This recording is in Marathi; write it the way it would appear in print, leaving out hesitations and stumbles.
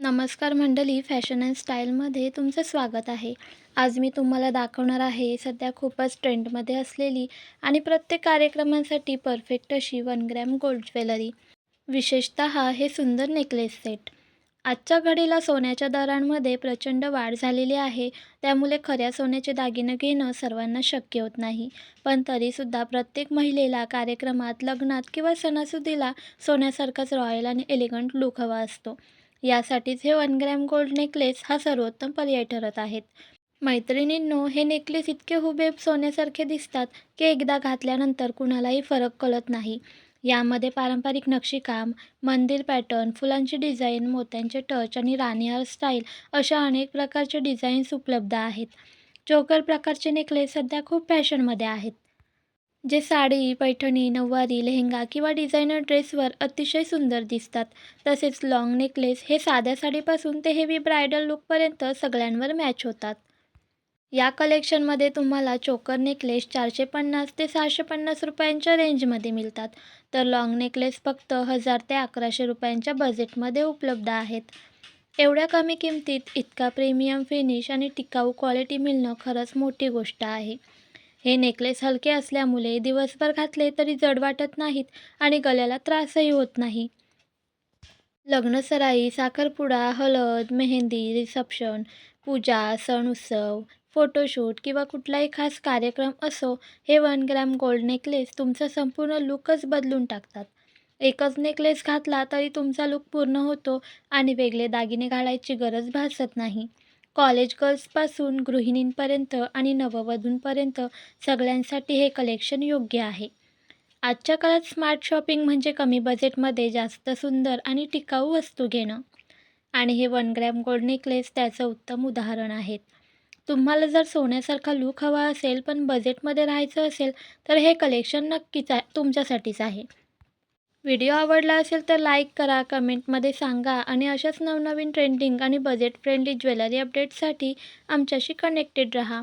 नमस्कार मंडळी, फॅशन अँड स्टाईलमध्ये तुमचं स्वागत आहे. आज मी तुम्हाला दाखवणार आहे सध्या खूपच ट्रेंडमध्ये असलेली आणि प्रत्येक कार्यक्रमासाठी परफेक्ट अशी 1 ग्रॅम गोल्ड ज्वेलरी. विशेषतः हे सुंदर नेकलेस सेट. आजच्या घडीला सोन्याच्या दरांमध्ये प्रचंड वाढ झालेली आहे. त्यामुळे खऱ्या सोन्याचे दागिने घेणं सर्वांना शक्य होत नाही. पण तरीसुद्धा प्रत्येक महिलेला कार्यक्रमात, लग्नात किंवा सणासुदीला सोन्यासारखाच रॉयल आणि एलिगंट लूक हवा असतो. यासाठीच हे 1 ग्रॅम गोल्ड नेकलेस हा सर्वोत्तम पर्याय ठरत आहेत. मैत्रिणींनो, हे नेकलेस इतके हुबेहूब सोन्यासारखे दिसतात की एकदा घातल्यानंतर कुणालाही फरक कळत नाही. यामध्ये पारंपरिक नक्षीकाम, मंदिर पॅटर्न, फुलांची डिझाईन, मोत्यांचे टच आणि राणी हार स्टाईल अशा अनेक प्रकारचे डिझाईन्स उपलब्ध आहेत. चोकर प्रकारचे नेकलेस सध्या खूप फॅशनमध्ये आहेत. जे साडी, पैठणी, नऊवारी, लेहंगा किंवा डिझायनर ड्रेसवर अतिशय सुंदर दिसतात. तसेच लाँग नेकलेस हे साध्या साडीपासून ते हेवी ब्रायडल लूकपर्यंत सगळ्यांवर मॅच होतात. या कलेक्शनमध्ये तुम्हाला चोकर नेकलेस 450 ते 650 रुपयांच्या रेंजमध्ये मिळतात. तर लाँग नेकलेस फक्त 1000 ते 1100 रुपयांच्या बजेटमध्ये उपलब्ध आहेत. एवढ्या कमी किमतीत इतका प्रीमियम फिनिश आणि टिकाऊ क्वालिटी मिळणं खरंच मोठी गोष्ट आहे. हे नेकलेस हलके असल्यामुळे दिवसभर घातले तरी जड वाटत नाहीत आणि गळ्याला त्रासही होत नाही. लग्नसराई, साखरपुडा, हळद, मेहंदी, रिसेप्शन, पूजा, सण-उत्सव, फोटोशूट किंवा कुठलाही खास कार्यक्रम असो, हे 1 ग्रॅम गोल्ड नेकलेस तुमचा संपूर्ण लूकच बदलून टाकतात. एकच नेकलेस घातला तरी तुमचा लूक पूर्ण होतो आणि वेगळे दागिने घालायची गरज भासत नाही. कॉलेज गर्ल्सपासून गृहिणींपर्यंत आणि नववधूंपर्यंत सगळ्यांसाठी हे कलेक्शन योग्य आहे. आजच्या काळात स्मार्ट शॉपिंग म्हणजे कमी बजेटमध्ये जास्त सुंदर आणि टिकाऊ वस्तू घेणं. आणि हे 1 ग्रॅम गोल्ड नेकलेस त्याचं उत्तम उदाहरण आहेत. तुम्हाला जर सोन्यासारखा लूक हवा असेल पण बजेटमध्ये राहायचं असेल तर हे कलेक्शन नक्कीच तुमच्यासाठीच आहे. व्हिडिओ आवडला असेल तर लाईक करा, कमेंटमध्ये सांगा आणि अशाच नवनवीन ट्रेंडिंग आणि बजेट फ्रेंडली ज्वेलरी अपडेट्ससाठी आमच्याशी कनेक्टेड रहा.